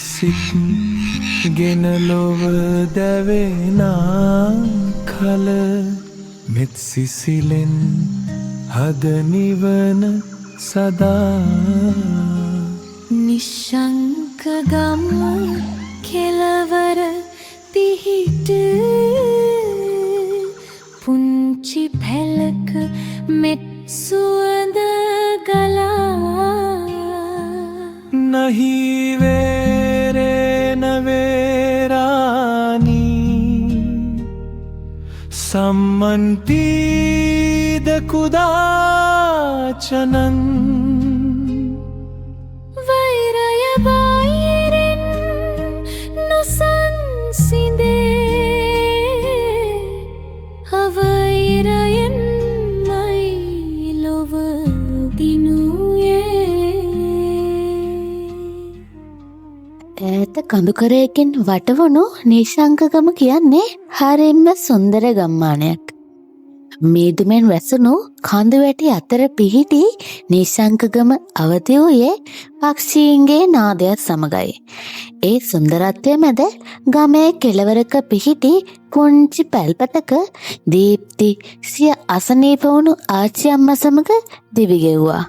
සිත් ගෙන ලොව දැවෙනා කල මෙත් සිසිලෙන් හද නිවන සදා නිශ්ශංක ගම කෙලවර පිහිට පුංචි පැලක මෙත් සුවඳ ගලා नहीं वेरे नवेरानी सम्मन्तीद कुदाचनन् වෛරය බාහිරින් නොසන්සිඳේ අවෛරයෙන් මයි ලොව දිනුයේ ඈත කඳුකරයකින් වටවුණු නිශ්ශංකගම කියන්නේ හරිම සුන්දර ගම්මානයක්. මීදුමෙන් වැසුණු කඳු වැටි අතර පිහිටි නිශ්ශංකගම අවදි වූයේ පක්ෂීන්ගේ නාදයත් සමගයි. ඒ සුන්දරත්වය මැද ගමේ කෙළවරක පිහිටි පුංචි පැල්පතක දීප්ති සිය අසනීප වුණු ආච්චි අම්මා සමග දිවි ගෙව්වා.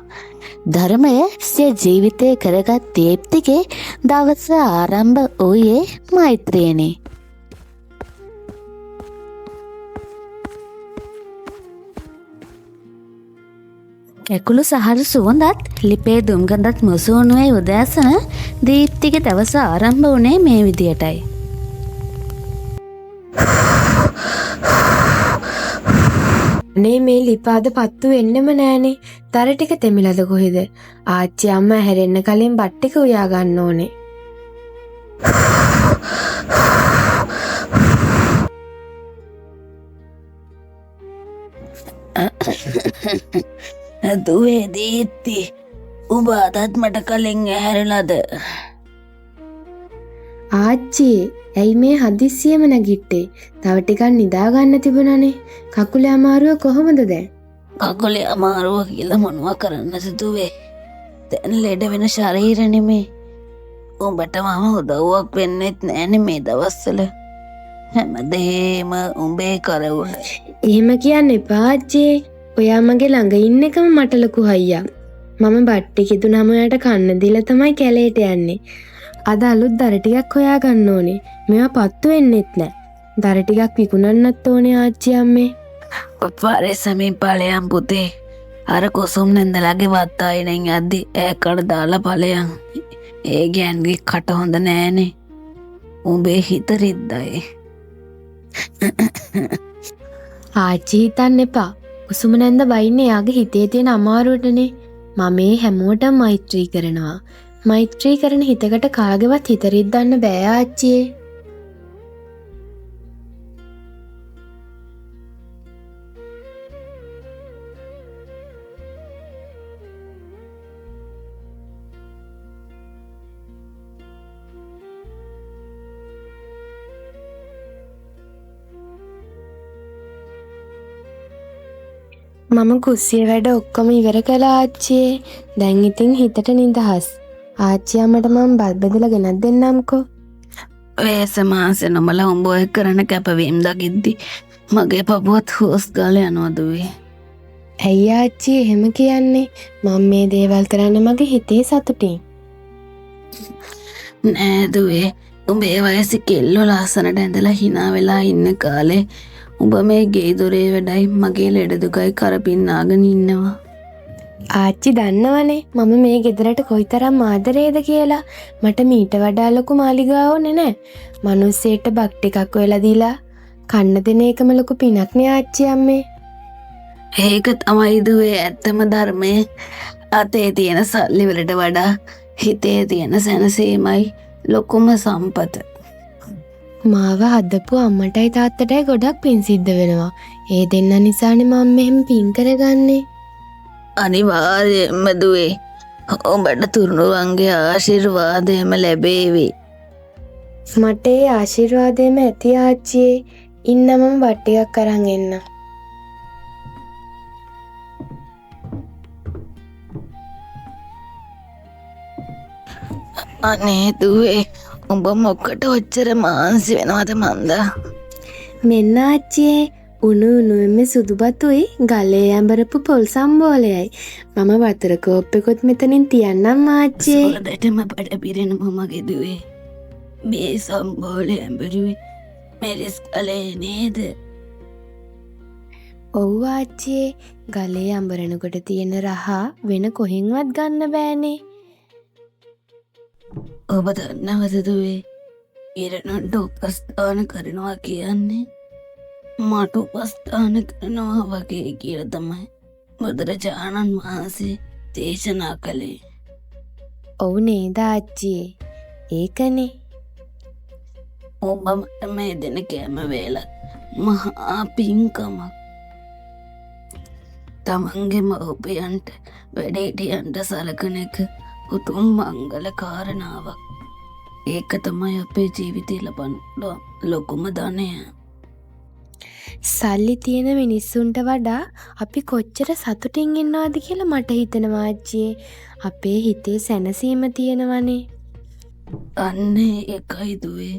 ධර්මය සිය ජීවිතය කරගත් දීප්තිගේ දවස ආරම්භ වූයේ මෛත්‍රියෙනි. කැකුළු සහර සුවඳත් ලිපේ දුම්ගඳත් මුසුවුණුවේ උදෑසන දීප්තිගේ දවස ආරම්භ වුණේ මේ විදියටයි. අනේ මේ ලිපාද පත්තු වෙන්නෙම නෑනේ. තර ටික තෙමිලද කොහෙද? ආච්චි අම්මා හැරෙන්න කලින් බත් ටික උයා ගන්න ඕනේ. දුවේ දීප්ති උඹ අදත් මට කලින් ඇහැරලාද? ආච්චි ඇයි මේ හදිස්සියම නැගිට්ටේ? තව ටිකක් නිදා ගන්න තිබුණනේ. කකුලේ අමාරුව කොහොමද දැන්? කකුලේ අමාරුව කියලා මොනවා කරන්නද දුවේ? දැන් ලෙඩ වෙන ශරීර නෙමේ. උඹට මම උදව්වක් වෙන්නෙත් නෑනේ මේ දවස්වල. හැමදේම උඹේ කරවුල. එහෙම කියන්න එපා ආච්චි. ඔයා මගේ ළඟ ඉන්න එකම මට ලොකු හයියක්. මම බත් ටික දුන්නම ඔයාට කන්න දීලා තමයි කැලේට යන්නේ. අද අලුත් දර ටිකක් හොයා ගන්න ඕනේ. මේවා පත්තු වෙන්නෙත් නෑ. දර ටිකක් විකුණන්නත් ඕනේ ආච්චි අම්මේ. ඔපාරේ සමීප ඵලයන් පුතේ. අර කොසුම් නැන්දලාගේ වත්තායිනෙන් යද්දි ඈකට දාලා ඵලයන්. ඒ ගෑන්ගේ කට හොඳ නෑනේ. උඹේ හිත රිද්දයි. ආච්චි හිතන්න එපා. කුසුම නැන්ද බයින්නේ යාගේ හිතේ තියෙන අමාරුවටනේ. මම මේ හැමෝටම මෛත්‍රී කරනවා. මෛත්‍රී කරන හිතකට කාගේවත් හිත රිද්දන්න බෑ ආච්චියේ. මම කුස්සිය වැඩ ඔක්කොම ඉවර කළා ආච්චියේ. දැන් ඉතින් හිතට නිදහස්. ආච්චියා මට මම බත් බෙදලා ගෙනත් දෙන්නම්කෝ. වේස මාසේ නොමලා උඹ ඔය කරන කැපවීම් දකිද්දි මගේ පපුවත් හොස් ගාලා යනවා දුවේ. ඇයි ආච්චි එහෙම කියන්නේ? මම මේ දේවල් කරන්න මගේ හිතේ සතුටින්. නෑ දුවේ, උඹ ඒ වයසේ කෙල්ලෝ ලස්සනට ඇඳලා hina වෙලා ඉන්න කාලේ උඹ මේ ගේ දොරේ වැඩයි මගේ ලෙඩ දුකයි කරපින්නාගෙන ඉන්නවා. ආච්චි දන්නවනේ මම මේ ගෙදරට කොයිතරම් ආදරේද කියලා. මට මීට වඩා ලොකු මාලිගාව ඕනේ නෑ. මිනිස්සෙට බක් ටිකක් වෙලා දීලා කන්න දෙන එකම ලොකු පිනක් නේ ආච්චි අම්මේ. ඒක තමයි දුවේ ඇත්තම ධර්මය. අතේ තියෙන සල්ලි වලට වඩා හිතේ තියෙන සැනසීමයි ලොකුම සම්පත. මාව හදපු අම්මටයි තාත්තටයි ගොඩක් පින් සිද්ධ වෙනවා. ඒ දෙන්න නිසානේ මම මෙහෙම පින් කරගන්නේ. අනිවාර්යයෙන්ම දුවේ, උඹට තුරුණුවන්ගේ ආශිර්වාදයම ලැබේවි. මට ඒ ආශිර්වාදයම ඇති ආච්චියේ. ඉන්නම වත් ටිකක් අරන් එන්න. අනේ දුවේ, උඹ මොකට ඔච්චර මාන්සි වෙනවද මන්දා? මෙන්න ආච්චියේ උණු උණුවෙම සුදුබතුයි ගලේ ඇඹරපු පොල් සම්බෝලයයි. මම වතුර කෝප්පෙකුත් මෙතනින් තියන්නම් ආච්චියේ. සෝදටම බඩ පිරෙනවා මගේ දුවේ. මේ සම්බෝලේ ඇඹරුවේ මෙරිස් කලේ නේද? ඔව් ආච්චියේ, ගලේ අඹරනකොට තියෙන රහ වෙන කොහෙන්වත් ගන්න බෑනේ. ඔබ දන්නවද දුවේ, ඉරණට උපස්ථාන කරනවා කියන්නේ මට උපස්ථාන කරනවා වගේ කියලා තමයි බුදුරජාණන් වහන්සේ දේශනා කළේ. ඔව් නේද ආච්චියේ? ඒකනේ. ඔබ මට මේ දෙන කෑම වේලත් මහා පින්කමක්. තමන්ගේ මව්පියන්ට වැඩිහිටියන්ට සලකන එක උතුම් මංගල කාරණාවක්. ඒක තමයි අපේ ජීවිතේ ලබන ලොකුම ධනය. සල්ලි තියෙන මිනිස්සුන්ට වඩා අපි කොච්චර සතුටින් ඉන්නවද කියලා මට හිතෙනවා ආච්චියේ. අපේ හිතේ සැනසීම තියෙනවනේ. අන්නේ එකයි දුවේ,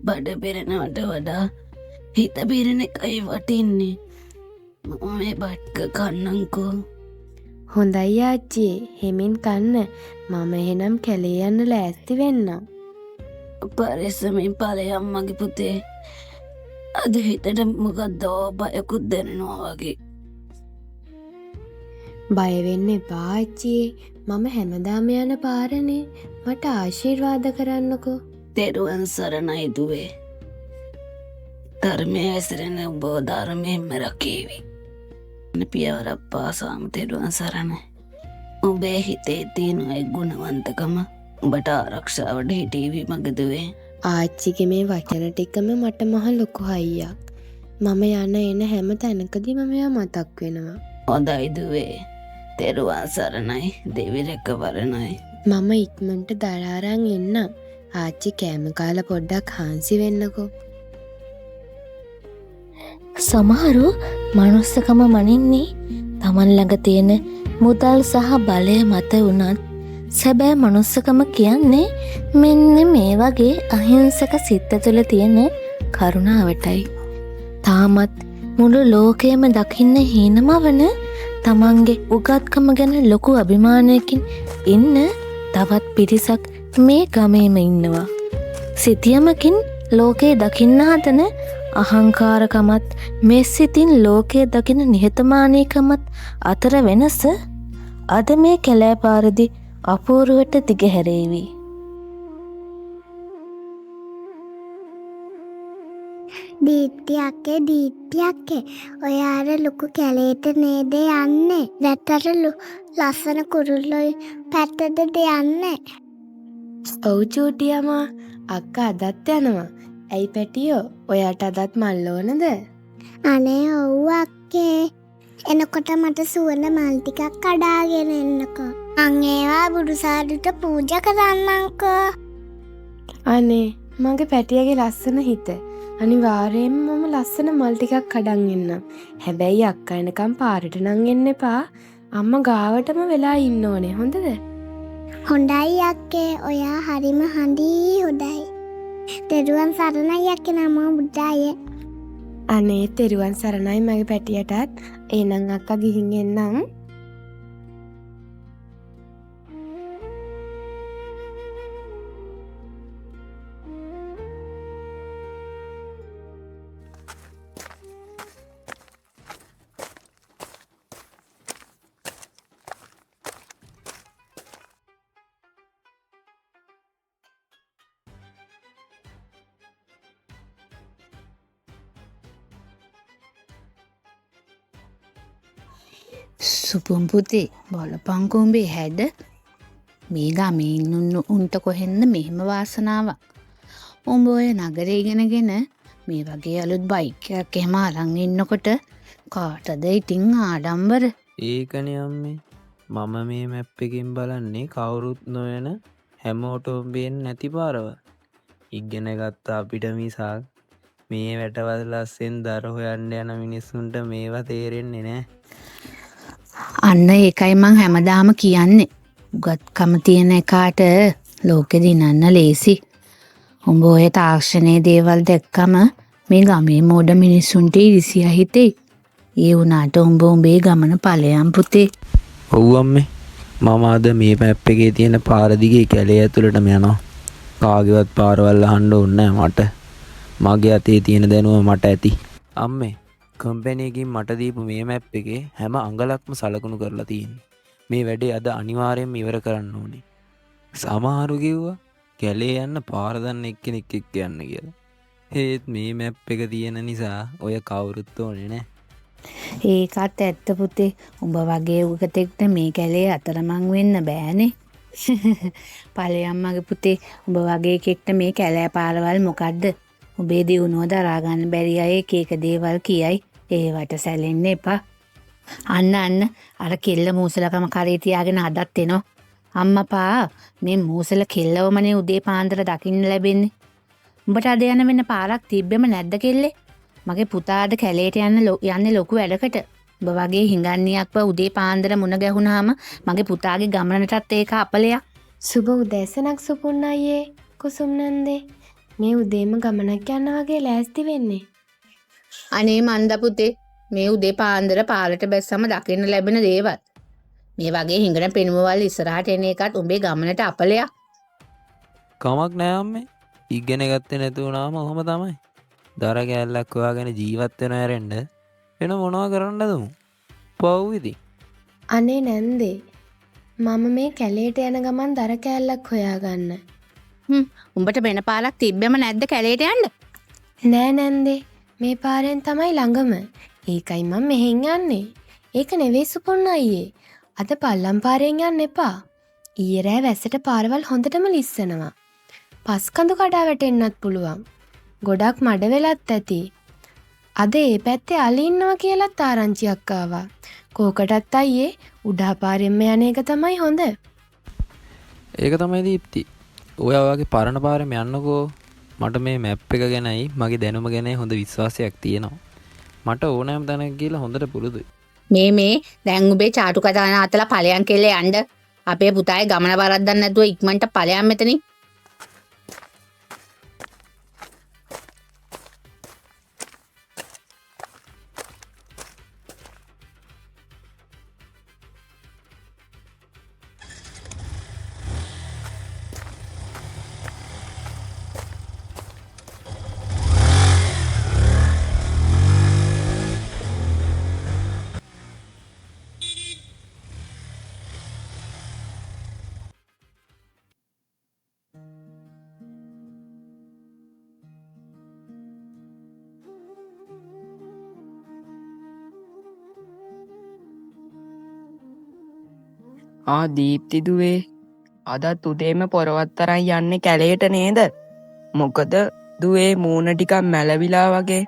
බඩ පිරෙනවට වඩා හිත පිරෙන එකයි වටින්නේ. මම මේ බට්ක කන්නම්කෝ. හොඳයි ආච්චියේ, හෙමින් කන්න. මම එහෙනම් කැලේ යන්න ලෑස්ති වෙන්නම්. පරිස්සමින් ඵලයන් මගේ පුතේ. අද හිතට මොකක්ද බයකුත් දැනෙනවා වගේ. බය වෙන්න එපා ආච්චියේ. මම හැමදාම යන පාරනේ. මට ආශිර්වාද කරන්නකෝ. තෙරුවන් සරණයි දුවේ. ධර්මයේ ඇසරෙන ඔබ ධර්මයෙන්ම රැකේවි. පියවරක් පාසාම තෙරුවන් සරණයි. ඔබේ හිතේ තියෙන ඒ ගුණවන්තකම ඔබට ආරක්ෂාවට හිටීවි මගේ දුවේ. ආච්චිගේ මේ වචන ටිකම මට මහ ලොකු හයියක්. මම යන එන හැම තැනකදීම මෙයා මතක් වෙනවා. හොඳයි දුවේ. තෙරුවන් සරණයි. දෙවි රැකවරණයි. මම ඉක්මනට දරාරන් එන්න. ආච්චි කෑම කාලා පොඩ්ඩක් හාන්සි වෙන්නකෝ. සමහරු මනුස්සකම මනින්නේ තමන් ළඟ තියෙන මුදල් සහ බලය මත වුණත් සැබෑ මනුස්සකම කියන්නේ මෙන්න මේ වගේ අහිංසක සිත තුළ තියෙන කරුණාවටයි. තාමත් මුළු ලෝකයම දකින්න හීනමවන තමන්ගේ උගත්කම ගැන ලොකු අභිමානයකින් ඉන්න තවත් පිරිසක් මේ ගමේම ඉන්නවා. සිතියමකින් ලෝකේ දකින්න හදන අහංකාරකමත් මේ සිතින් ලෝකයේ දකින නිහතමානීකමත් අතර වෙනස අද මේ කැලෑපාරදි අපූර්වට දිගහැරේවි. දීප්තියක්කේ ඔයාර ලොකු කැලේට නේද යන්නේ? නැත්තට ලස්සන කුරුල්ලොයි පැත්තටද යන්නේ? ඔව් චූටියමා, අක්කා අදත් යනවා. ඇයි පැටියෝ, ඔයාට අදත් මල් ඕනද? අනේ ඔව් අක්කේ. එනකොට මට සුවඳ මල් ටිකක් කඩාගෙන එන්නකෝ. මං ඒවා බුදුසාදුට පූජා කරන්නම්කෝ. අනේ මගේ පැටියගේ ලස්සන හිත. අනිවාර්යයෙන්ම මම ලස්සන මල් ටිකක් කඩන් එන්නම්. හැබැයි අක්කා එනකම් පාරට නම් එන්න එපා. අම්මා ගාවටම වෙලා ඉන්න ඕනේ. හොඳද? හොඳයි අක්කේ, ඔයා හරිම හොඳයි. තෙරුවන් සරණයි අක්කේ, නමෝ බුද්දාය. අනේ තෙරුවන් සරණයි මගේ පැටියටත්. එහෙනම් අක්කා ගිහින් එන්නම්. සුපුම් පුතේ බලපංකෝ උඹේ හැඩ මේ ගමේ ඉන්න උන්ට කොහෙන්ද මෙහෙම වාසනාවක්. උඹ ඔය නගරේ ඉගෙනගෙන මේ වගේ අලුත් බයික් එකක් එහෙම අරන් ඉන්නකොට කාටද ඉතින් ආඩම්බර? ඒකනේ අම්මේ. මම මේ මැප් එකෙන් බලන්නේ කවුරුත් නොයන හැමෝටම බේන්නේ නැති පාරවල්. ඉගෙන ගත්ත අපිට මිසක් මේ වැටවල් ලස්සෙන් දර හොයන්න යන මිනිස්සුන්ට මේවා තේරෙන්නේ නැහැ. අන්න ඒකයි මං හැමදාම කියන්නේ. උගත්කම තියෙන එකාට ලෝකෙ දිනන්න ලේසි. උඹ ඔය තාක්ෂණයේ දේවල් දැක්කම මේ ගමේ මෝඩ මිනිස්සුන්ට ඉරිසිය හිතෙයි. ඒ වුණාට උඹ උඹේ ගමන ඵලයන් පුතේ. ඔව් අම්මේ. මම අද මේ මැප් එකේ තියෙන පාර දිගේ කැලේ ඇතුළටම යනවා. කාගේවත් පාරවල් අහන්න ඕනේ නැහැ මට. මගේ අතේ තියෙන දැනුම මට ඇති. අම්මේ කම්පැනි එකකින් මට දීපු මේ මැප් එකේ හැම අඟලක්ම සලකුණු කරලා තියෙන්නේ. මේ වැඩේ අද අනිවාර්යයෙන්ම ඉවර කරන්න ඕනේ. සමහරු කිව්වා කැලේ යන්න පාර දන්න එක්කෙනෙක් එක්ක යන්න කියලා. ඒත් මේ මැප් එක තියෙන නිසා ඔය කවුරුත් ඕනේ නැහැ. ඒකත් ඇත්ත පුතේ. උඹ වගේ උගතෙක්ට මේ කැලේ අතරමං වෙන්න බෑනේ. ඵලයන් මගේ පුතේ. උඹ වගේ කෙක්ට මේ කැලෑ පාරවල් මොකද්ද? උඹේ දියුණුව දරා ගන්න බැරි අය එක එක දේවල් කියයි. ඒවට සැලෙන්න එපා. අන්න අර කෙල්ල මූසලකම කරේ තියාගෙන අදත් එනවා. අම්මපා මේ මූසල කෙල්ලවමනේ උදේ පාන්දර දකින්න ලැබෙන්නේ. උඹට අද යන වෙන පාරක් තිබ්බෙම නැද්ද කෙල්ලේ? මගේ පුතාද කැලේට යන්නේ ලොකු වැඩකට. උඹ වගේ හිඟන්නියක්ව උදේ පාන්දර මුණ ගැහුණාම මගේ පුතාගේ ගමනටත් ඒක අපලයක්. සුබ උදෑසනක් සුපුන් අයියේ. කුසුම් නන්දේ. මේ උදේම ගමනක් යන්න වගේ ලෑස්ති වෙන්නේ. අනේ මන්ද පුතේ මේ උදේ පාන්දර පාරට බැස්සම දකින්න ලැබෙන දේවල්. මේ වගේ හිඟන පෙනුමවල් ඉස්සරහට එන එකත් උඹේ ගමනට අපලයක්. කමක් නෑ අම්මේ. ඉගෙන ගත්තේ නැති වුණාම ඔහොම තමයි. දර කෑල්ලක් හොයාගෙන ජීවත් වෙන හැරෙන්න වෙන මොනවා කරන්නද මු? පව් ඉතින්. අනේ නැන්දේ. මම මේ කැලේට යන ගමන් දර කෑල්ලක් හොයාගන්න. උඹට වෙන පාරක් තිබ්බෙම නැද්ද කැලේට යන්න? නෑ නැන්දේ. මේ පාරෙන් තමයි ළඟම. ඒකයි මම මෙහෙන් යන්නේ. ඒක නෙවෙයි සුපුන් අයියේ. අද පල්ලම් පාරෙන් යන්න එපා. ඊයේ රෑ වැස්සට පාරවල් හොඳටම ලිස්සනවා. පස් කඳු කඩා වැටෙන්නත් පුළුවන්. ගොඩක් මඩ වෙලත් ඇති. අද ඒ පැත්තේ අලි ඉන්නවා කියලාත් ආරංචියක් ආවා. කෝකටත් අයියේ උඩා පාරෙන්ම යන එක තමයි හොඳ. ඒක තමයි දීප්ති. ඔයා වගේ පරණ පාරෙම යන්නකෝ. මට මේ මැප් එක ගැනයි මගේ දැනුම ගැනයි හොඳ විශ්වාසයක් තියෙනවා. මට ඕනෑම තැනක ගිහලා හොඳට පුරුදුයි. මේ දැන් උඹේ චාටු කතාන අතලා ඵලයන් කෙල්ලේ යන්න. අපේ පුතාගේ ගමන වරද්දන්න නැතුව ඉක්මනට ඵලයන් මෙතනින්. දීප්ති දුවේ අදත් උදේම පොරවත් තරන් යන්නේ කැලේට නේද? මොකද දුවේ මූණ ටිකක් මැලවිලා වගේ.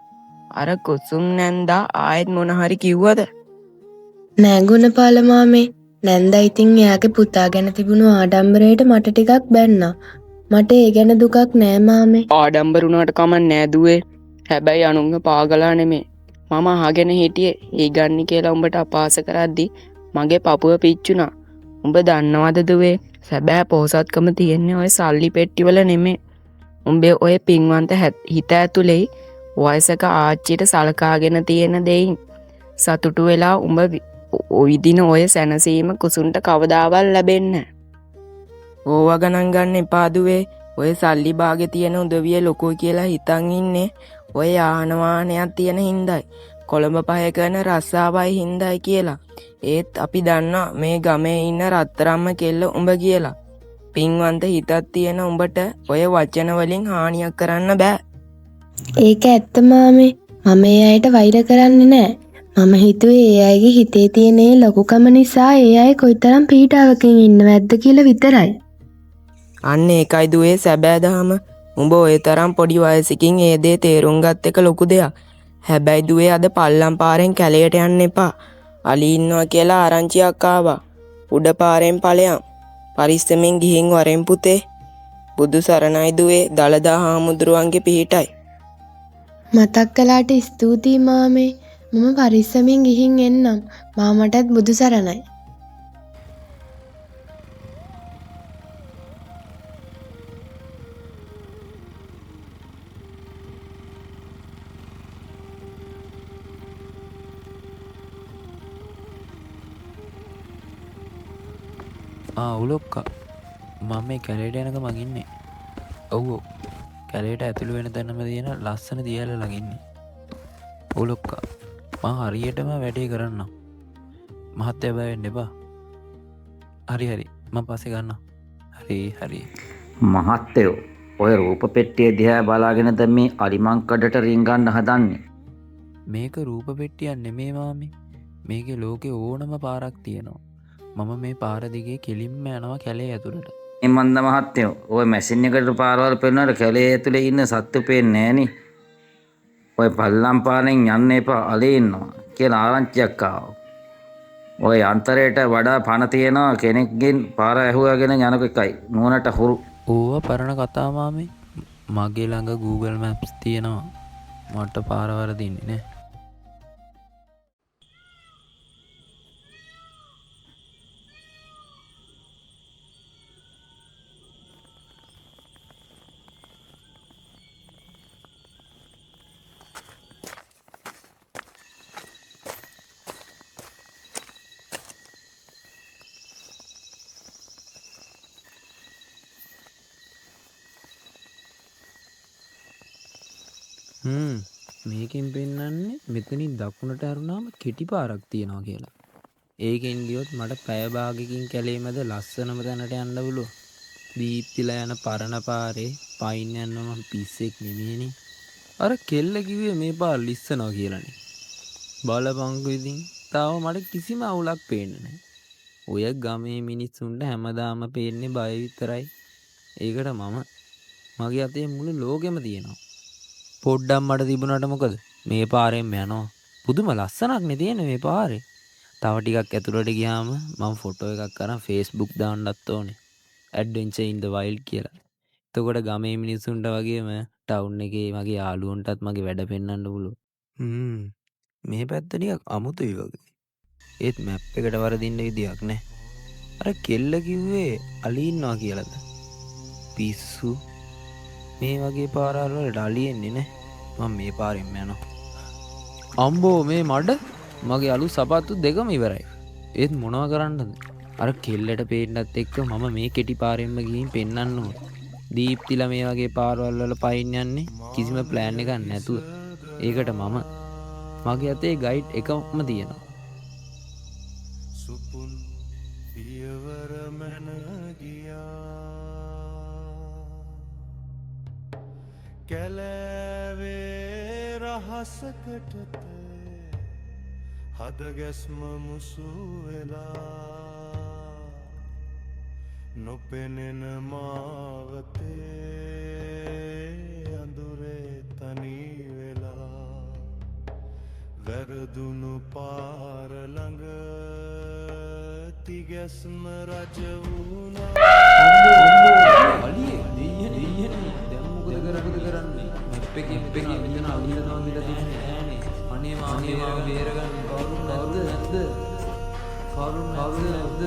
අර කුසුම් නැන්දා ආයෙත් මොන හරි කිව්වද? නෑ ගුණපාල මාමේ. නැන්දා ඉතින් එයාගේ පුතා ගැන තිබුණු ආඩම්බරයට මට ටිකක් බැන්නා. මට ඒ ගැන දුකක් නෑ මාමේ. ආඩම්බර වුණාට කමක් නෑ දුවේ. හැබැයි අනුන්ව පාගලා නෙමේ. මම අහගෙන හිටියේ ඒ ගන්නි කියලා උඹට අපහාස කරද්දි මගේ පපුව පිච්චුණා. උඹ දන්නවද දුවේ? සැබෑ පොහසත්කම තියෙන්නේ ඔය සල්ලි පෙට්ටිවල නෙමේ. උඹේ ඔය පින්වන්ත හිත ඇතුලේ වයසක ආච්චිට සලකාගෙන තියෙන දෙයින් සතුටු වෙලා උඹ විදින ඔය සැනසීම කුසුන්ට කවදාවත් ලැබෙන්නේ නැහැ. ඕවා ගණන් ගන්න එපා දුවේ. ඔය සල්ලි බාගේ තියෙන උදවිය ලොකුයි කියලා හිතන් ඉන්නේ ඔය යාන වාහනයක් තියෙන හින්දායි. කොළඹ පහය කරන රස්සාවයි හින්දායි කියලා. ඒත් අපි දන්නවා මේ ගමේ ඉන්න රත්තරම්ම කෙල්ල උඹ කියලා. පින්වන්ත හිතක් තියෙන උඹට ඔය වචන වලින් හානියක් කරන්න බෑ. ඒක ඇත්ත මාමේ. මම ඒ අයට වෛර කරන්නේ නෑ. මම හිතුවේ ඒ අයගේ හිතේ තියෙන ඒ ලොකුකම නිසා ඒ අය කොයිතරම් පීඩාවකින් ඉන්නවද කියලා විතරයි. අන්න ඒකයි දුවේ සැබෑ දහම. උඹ ඔය තරම් පොඩි වයසකින් ඒ දේ තේරුම් ගත් එක ලොකු දෙයක්. හැබැයි දුවේ අද පල්ලම් පාරෙන් කැලයට යන්න එපා. අලි ඉන්නවා කියලා ආරංචියක් ආවා. උඩ පාරෙන් ඵලයන්. පරිස්සමෙන් ගිහින් වරෙන් පුතේ. බුදු සරණයි දුවේ. දලදා හාමුදුරුවන්ගේ පිහිටයි. මතක් කළාට ස්තුතියි මාමේ. මම පරිස්සමින් ගිහින් එන්නම්. මාමටත් බුදු සරණයි. උලොක්කා මම මේ කැලේට යනක මගින්නේ. ඔව් කැලේට ඇතුළු වෙන තැනම තියෙන ලස්සන දියල ළඟින්නේ. උලොක්කා මං හරියටම වැඩේ කරන්නම්. මහත්තයා බය වෙන්න එපා. හරි මං පස්සේ ගන්නම්. හරි මහත්තයෝ ඔය රූප පෙට්ටිය දිහා බලාගෙනද මේ අලිමංකඩට රිංගන්න හදන්නේ? මේක රූප පෙට්ටියක් නෙමේ මාමේ. මේකේ ලෝකේ ඕනම පාරක් තියෙනවා. මම මේ පාර දිගේ කෙලින්ම යනවා කැලේ ඇතුළට. මේ මන්ද මහත්තයෝ ඔය මැෂින් එකට පාරවල් පෙන්නනට කැලේ ඇතුලේ ඉන්න සත්තු පේන්නේ නෑනේ. ඔය පල්ලම් පාරෙන් යන්න එපා අලේ ඉන්නවා කියලා ආරංචියක් ආවා. ඔය යන්ත්‍රයට වඩා පණ තියෙනවා කෙනෙක්ගෙන් පාර ඇහුවාගෙන යනක එකයි නුවණට හුරු. ඕවා පරණ කතා මාමේ. මගේ ළඟ Google Maps තියෙනවා. මට පාර වරදින්නේ නෑ. මේකෙන් පෙන්නන්නේ මෙතනින් දකුණට හැරුණාම කෙටි පාරක් තියෙනවා කියලා. ඒකෙන් ගියොත් මට පැය භාගයකින් කැලේ මැද ලස්සනම තැනට යන්න පුළුවන්. දීප්තිලා යන පරණ පාරේ පයින් යන්න මම පිස්සෙක් නෙමෙයිනේ. අර කෙල්ල කිව්වේ මේ පාර ලිස්සනවා කියලානේ. බලපංකු ඉතින් තාම මට කිසිම අවුලක් පේන්නේ නැහැ. ඔය ගමේ මිනිස්සුන්ට හැමදාම පේන්නේ බය විතරයි. ඒකට මගේ අතේ මුළු ලෝකෙම තියෙනවා. පොඩ්ඩක් මට තිබුණාට මොකද? මේ පාරෙන් යනවා. පුදුම ලස්සනක් නේ තියෙන්නේ මේ පාරේ. තව ටිකක් ඇතුළට ගියාම මම ෆොටෝ එකක් අරන් Facebook දාන්නත් ඕනේ. Adventure in the Wild කියලා. එතකොට ගමේ මිනිස්සුන්ට වගේම ටවුන් එකේ මගේ යාළුවන්ටත් මගේ වැඩ පෙන්වන්න පුළුවන්. මේ පැත්ත ටිකක් අමුතුයි වගේ. ඒත් මැප් එකට වරදින්න විදියක් නැහැ. අර කෙල්ල කිව්වේ අලි ඉන්නවා කියලාද? පිස්සු. මේ වගේ පාරවල් වලට අලි එන්නේ නැහැ. මම මේ පාරෙන්ම යනවා. අම්බෝ මේ මඩ මගේ අලු සපත්තු දෙකම ඉවරයි. ඒත් මොනව කරන්නද? අර කෙල්ලට පේන්නත් එක්ක මම මේ කෙටි පාරෙන්ම ගිහින් පෙන්වන්න ඕන. දීප්තිලා මේ වගේ පාරවල් වල පයින් යන්නේ කිසිම ප්ලෑන් එකක් නැතුව. ඒකට මගේ අතේ ගයිඩ් එකම තියෙනවා. සුපුන් පියවර මන ගියා කැලෑවේ රහසකටත හද ගැස්ම මුසු වෙලා නොපෙනෙන මාවතේ අඳුරේ තනි වෙලා වැරදුණු පාර ළඟ තිගැස්ම රජ වුණා. අලියේ දෙයියනේ දැන් මොකද කරන්නේ? මැප් එකේ මෙතන අවිඳනවා කියලා තියන්නේ නෑනේ. අනේ මාව බේරගන්න කවුරුන් නැද්ද? කවුරුන් නැද්ද?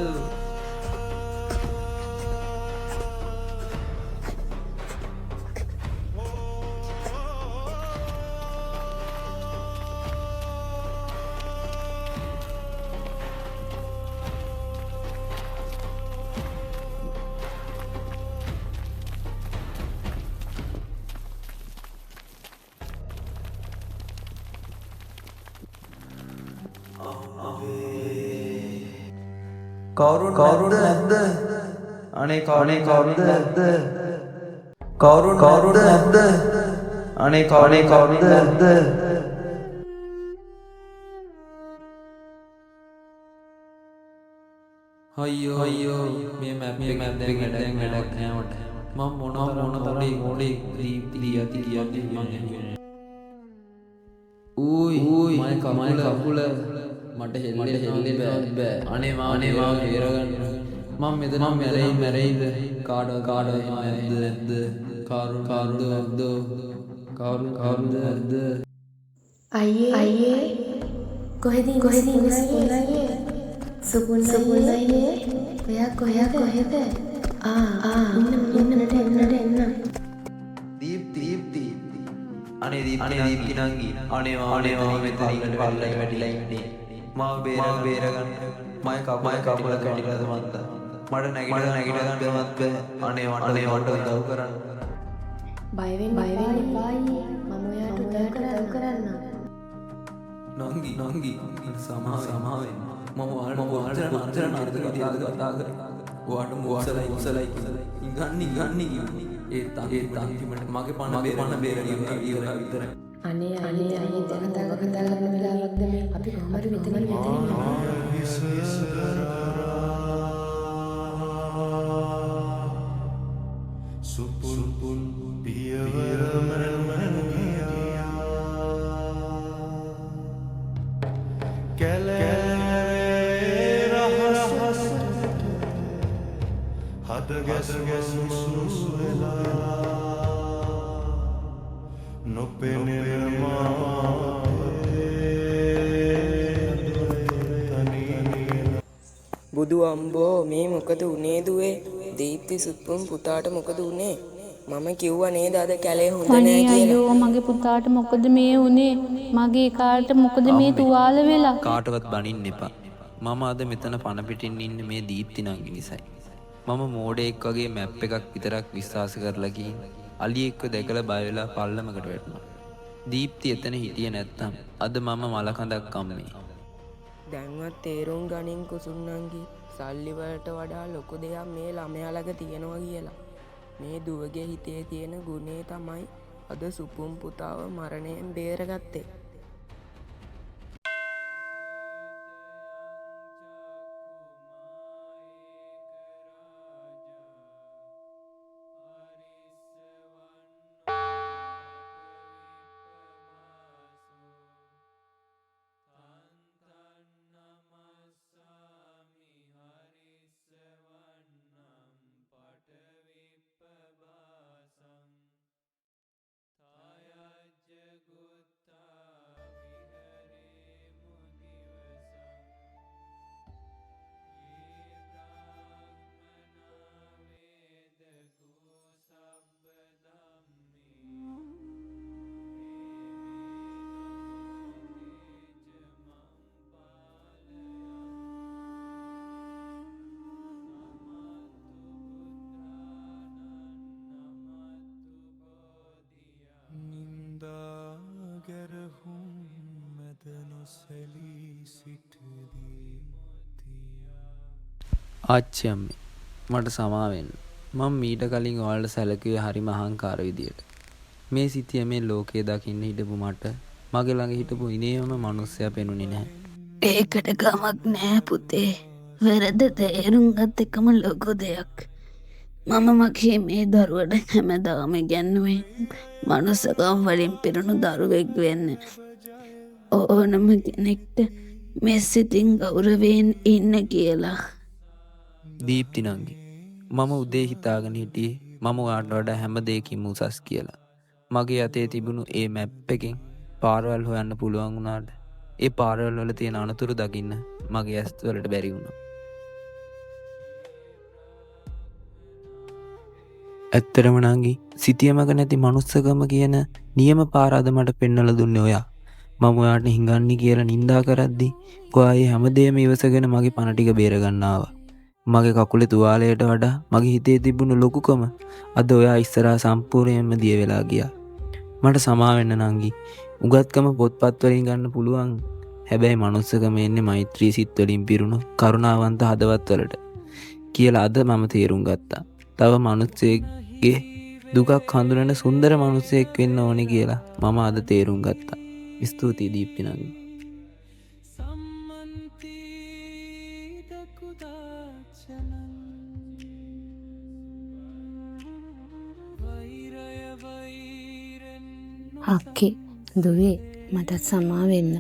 කවුරුන් නැද්ද? අනේ කවුරුද නැද්ද? කවුරුන් නැද්ද? අනේ කවුරුද නැද්ද? අයියෝ මේ මැප් එක දැන් වැඩක් නෑ මට. මම මොනතරම් දීප්ති කියද්දි මම ඌයි මයි කකුල මට හෙල්ලෙන්න බෑ. අනේ මාව බේරගන්න. මම මෙතන මැරෙයිද? කාඩ නැද්ද? කවුරුද නැද්ද? අයියේ කොහෙද ඉන්නේ? සුපුන් අයියේ ඔයා කොහෙද? එන්න. දීප්ති අනේ දීප්ති නංගි අනේ මාව මෙතනින් වැටිලා ඉන්නේ. මාව බේරගන්න. මයි කකුල කැඩිලාද මන්ද? මට නැගිට ගන්නවත් බෑ. අනේ මට උදව් කරන්න. බය වෙන්න එපා අයියේ. මම ඔයාට උදව් කරන්න. නංගි සමාවෙන්න. මම ඔයාලට නර්තක විදියට කතා කරා. ඔයාට මුසලයි ඉගන්නේ ඒත් අන්තිමට මගේ පණ බේරගන්න විතරයි. අනේ අයියේ දැන් කතා කරන වෙලාවක්ද මේ? අපි කොහමද මෙතනින් සුපුල් පියවර මැන ගියා. කැලේ රහස හද ගැස් මුසු වෙලා නොපෙනෙන බුදු අම්බෝ මේ මොකද උනේ දුවේ? දීප්ති සුප්පුම් පුතාට මොකද උනේ? මම කිව්වා නේද අද කැලේ හොඳ නෑ කියලා. අයියෝ මගේ පුතාට මොකද මේ උනේ? මගේ කාට මොකද මේ තුවාල වෙලා? කාටවත් බනින්න එපා. මම අද මෙතන පණ පිටින් ඉන්නේ මේ දීප්ති නංගි නිසයි. මම මෝඩෙක් වගේ මැප් එකක් විතරක් විශ්වාස කරලා ගිහින් අලියෙක්ව දැකලා බය වෙලා පල්ලමකට වැටුණා. දීප්ති එතන හිටියේ නැත්තම් අද මම මලකඳක් අම්මේ. දැන්වත් තේරුම් ගනින් කුසුන්නන්ගි සල්ලි වලට වඩා ලොකු දෙයක් මේ ළමයා ළඟ තියෙනවා කියලා. මේ දුවගේ හිතේ තියෙන ගුණේ තමයි අද සුපුම් පුතාව මරණයෙන් බේරගත්තේ. ගැරහුම් මැද නොසැලී සිටදී ආච්චි අම්මේ මට සමා වෙන්න. මම මීට කලින් ඔයාලට සැලකුවේ හරිම අහංකාර විදියට. මේ සිටිය මේ ලෝකේ දකින්න හිටපු මට මගේ ළඟ හිටපු ඉනේම මිනිස්සයා පෙනුනේ නැහැ. ඒකට ගමක් නෑ පුතේ. වැරද්ද තේරුම් ගත් එකම ලොකු දෙයක්. මම මගේ මේ දරුවට හැමදාම ඉගැන්නුවේ මනුස්සකම් වලින් පිරුණු දරුවෙක් වෙන්න. ඕනම කෙනෙක්ට මේ සිතින් ගෞරවයෙන් ඉන්න කියලා. දීප්ති නංගි මම උදේ හිතාගෙන හිටියේ මම ඔයාට වඩා හැම දෙයකින්ම උසස් කියලා. මගේ අතේ තිබුණු ඒ මැප් එකෙන් පාරවල් හොයන්න පුළුවන් වුණාට ඒ පාරවල් වල තියෙන අනතුරු දකින්න මගේ ඇස් වලට බැරි වුණා. ඇත්තටම නංගි සිතියමක නැති මනුස්සකම කියන නියම පාර අද මට පෙන්වලා දුන්නේ ඔයා. මම ඔයාට හිඟන්නේ කියලා නිඳා කරද්දි ඔයා ඒ හැමදේම ඉවසගෙන මගේ පණ ටික බේර ගන්න ආවා. මගේ කකුලේ තුවාලයට වඩා මගේ හිතේ තිබුණු ලොකුකම අද ඔයා ඉස්සරහා සම්පූර්ණයෙන්ම දිය වෙලා ගියා. මට සමා වෙන්න නංගි. උගත්කම පොත්පත් වලින් ගන්න පුළුවන්. හැබැයි මනුස්සකම එන්නේ මෛත්‍රී සිත් වලින් පිරුණු කරුණාවන්ත හදවත් වලට කියලා අද මම තේරුම් ගත්තා. තව මනුස්සයෙක්ගේ දුකක් හඳුනන සුන්දර මනුස්සයෙක් වෙන්න ඕනේ කියලා මම අද තේරුම් ගත්තා. ස්තුතියි දීප්ති නංගි. අක්කේ දුවේ මටත් සමා වෙන්න.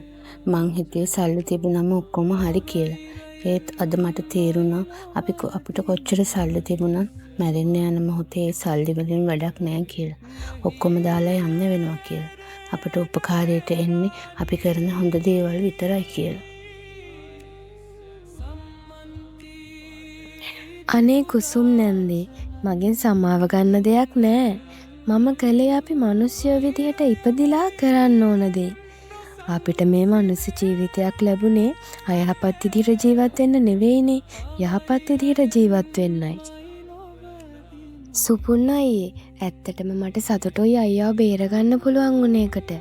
මං හිතුවේ සල්ලි තිබුණම ඔක්කොම හරි කියලා. ඒත් අද මට තේරුණා අපිට කොච්චර සල්ලි තිබුණත් මැරෙන්න යන මොහොතේ සල්ලි වලින් වැඩක් නැහැ කියලා. ඔක්කොම දාලා යන්න වෙනවා කියලා. අපට උපකාරයට එන්නේ අපි කරන හොඳ දේවල් විතරයි කියලා. අනේ කුසුම් නැන්දේ මගෙන් සමාව ගන්න දෙයක් නෑ. මම කළේ අපි මිනිස්සුයෝ විදියට ඉපදිලා කරන්න ඕන දේ. අපිට මේ මනුස්ස ජීවිතයක් ලැබුණේ අයහපත් විදියට ජීවත් වෙන්න නෙවෙයිනේ, යහපත් විදියට ජීවත් වෙන්නයි. සුපුන් අයියේ ඇත්තටම මට සතුටුයි අයියාව බේරගන්න පුළුවන් වුණ එකට.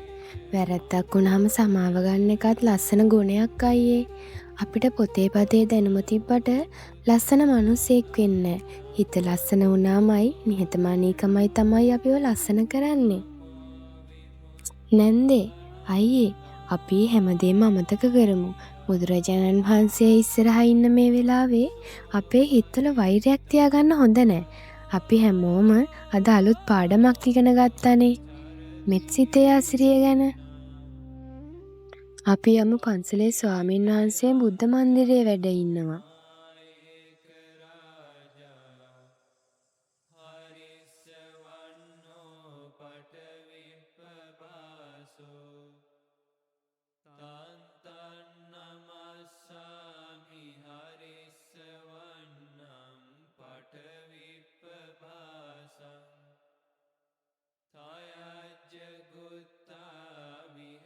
වැරද්දක් වුණාම සමාව ගන්න එකත් ලස්සන ගුණයක් අයියේ. අපිට පොතේ පතේ දැනුම තිබ්බට ලස්සන මිනිස්සෙක් වෙන්න. හිත ලස්සන වුණාමයි නිහතමානීකමයි තමයි අපිව ලස්සන කරන්නේ. නැන්දේ අයියේ අපි හැමදේම අමතක කරමු. බුදුරජාණන් වහන්සේ ඉස්සරහා ඉන්න මේ වෙලාවේ අපේ හිතවල වෛරයක් තියාගන්න හොඳ නැහැ. අපි හැමෝම අද අලුත් පාඩමක් ඉගෙන ගත්තානේ. මෙත්සිතේ ආශ්‍රිය ගැන. අපි යමු පන්සලේ ස්වාමීන් වහන්සේ බුද්ධ මන්දිරයේ වැඩ ඉන්නවා.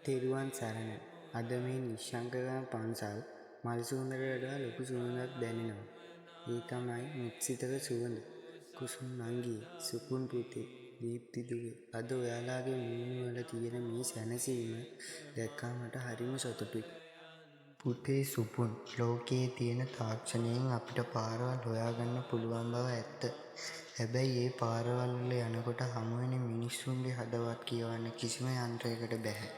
තෙරුවන් සරණ. අද මේ නිශ්ශංකගම පන්සල් මල් සුවඳට වඩා ලොකු සුවඳක් දැනෙනවා. ඒ තමයි මුත්සිතක සුවඳ. කුසුම් නංගී, සුපුන් පුතේ, දීප්ති දුවේ. අද ඔයාලාගේ මූණ වල තියෙන මේ සැනසීම දැක්කම මට හරිම සතුටුයි. පුතේ සුපුන්, ලෝකයේ තියෙන තාක්ෂණයෙන් අපිට පාරවල් හොයාගන්න පුළුවන් බව ඇත්ත. හැබැයි ඒ පාරවල් වල යනකොට හමු වෙන මිනිස්සුන්ගේ හදවත් කියවන්න කිසිම යන්ත්‍රයකට බැහැ.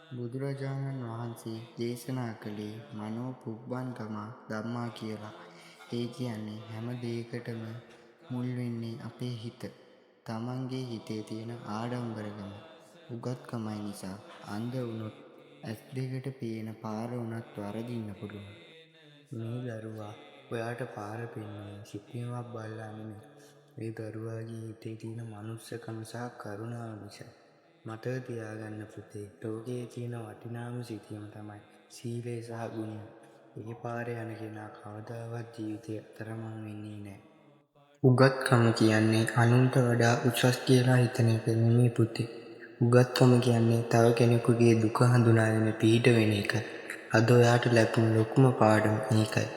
බුදුරජාණන් වහන්සේ දේශනා කළේ මනෝ පුබ්බන්කම ධම්මා කියලා. ඒ කියන්නේ හැම දෙයකටම මුල් වෙන්නේ අපේ හිත. තමන්ගේ හිතේ තියෙන ආඩම්බරකම, උගත්කමයි නිසා අන්ධ වුණොත් ඇස් දෙකට පේන පාර වුණත් වරදින්න පුළුවන්. මේ දරුවා ඔයාට පාර පෙන්වන්නේ සිතියමක් බලලා නෙමෙයි. මේ දරුවාගේ හිතේ තියෙන මනුස්සකම සහ කරුණාව නිසා. මතක තියාගන්න පුතේ, ලෝකයේ තියෙන වටිනාම සිතියම තමයි සීලය සහ ගුණය. ඒ පාරේ යන කෙනා කවදාවත් ජීවිතේ අතරමං වෙන්නේ නැහැ. උගත්කම කියන්නේ අනුන්ට වඩා උසස් කියලා හිතන එක නෙමෙයි පුතේ. උගත්කම කියන්නේ තව කෙනෙකුගේ දුක හඳුනාගෙන පිහිට වෙන එක. අද ඔයාට ලැබුණු ලොකුම පාඩම මේකයි.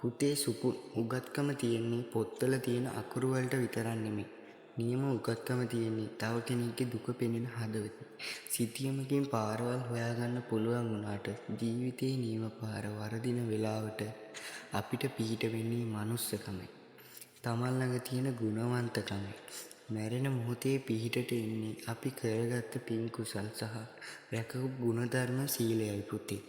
පුතේ සුපුන්, උගත්කම තියෙන්නේ පොත්වල තියෙන අකුරු වලට විතරක් නෙමෙයි. නියම උගත්කම තියෙන්නේ තව කෙනෙක්ගේ දුක පෙනෙන හදවතේ. සිතියමකින් පාරවල් හොයාගන්න පුළුවන් වුණාට ජීවිතේ නියම පාර වරදින වෙලාවට අපිට පිහිට වෙන්නේ මනුස්සකමයි. තමන් ළඟ තියෙන ගුණවන්තකමයි. මැරෙන මොහොතේ පිහිටට එන්නේ අපි කරගත්ත පින් කුසල් සහ රැකපු ගුණධර්ම සීලයයි පුතේ.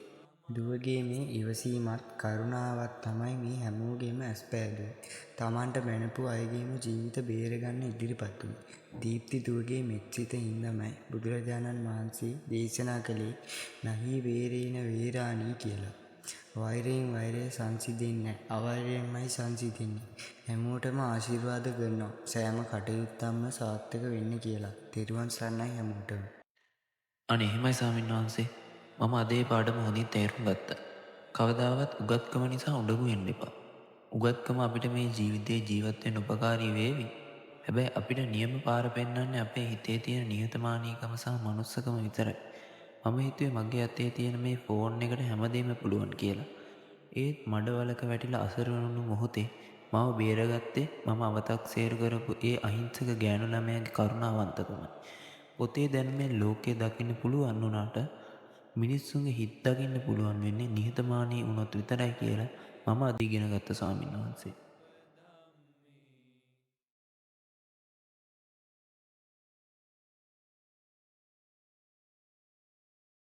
දුවගේ මේ ඉවසීමත් කරුණාවත් තමයි මේ හැමෝගෙම ඇස්පෑදුවේ. තමන්ට බැනපු අයගේම ජීවිත බේරගන්න ඉදිරිපත් වුණේ. දීප්ති දුවගේ මෙත්සිත හින්දමයි බුදුරජාණන් වහන්සේ දේශනා කළේ නහි වේරේන වේරාණී කියලා. වෛරයෙන් වෛරය සංසිඳෙන්නේ නැහැ. අවෛරයෙන්මයි සංසිඳෙන්නේ. හැමෝටම ආශිර්වාද කරනවා. සෑම කටයුත්තක්ම සාර්ථක වෙන්න කියලා. තෙරුවන් සරණයි හැමෝටම. අනේ එහෙමයි ස්වාමීන් වහන්සේ. මම අදේ පාඩම හොඳින් තේරුම් ගත්තා. කවදාවත් උගත්කම නිසා උඩඟු වෙන්න එපා. උගත්කම අපිට මේ ජීවිතේ ජීවත් වෙන්න උපකාරී වේවි. හැබැයි අපිට නියම පාර පෙන්වන්නේ අපේ හිතේ තියෙන නිහතමානීකම සහ මනුස්සකම විතරයි. මම හිතුවේ මගේ අතේ තියෙන මේ ෆෝන් එකට හැමදේම පුළුවන් කියලා. ඒත් මඩවලක වැටිලා අසරණුණු මොහොතේ මාව බේරගත්තේ මම අවතක්සේරු කරපු ඒ අහිංසක ගෑනු ළමයාගේ කරුණාවන්තකමයි. පොතේ දැන් මේ ලෝකේ දකින්න පුළුවන් වුණාට මිනිස්සුන්ගේ හිත දකින්න පුළුවන් වෙන්නේ නිහතමානී වුණොත් විතරයි කියලා මම අද ඉගෙන ගත්ත ස්වාමීන් වහන්සේ.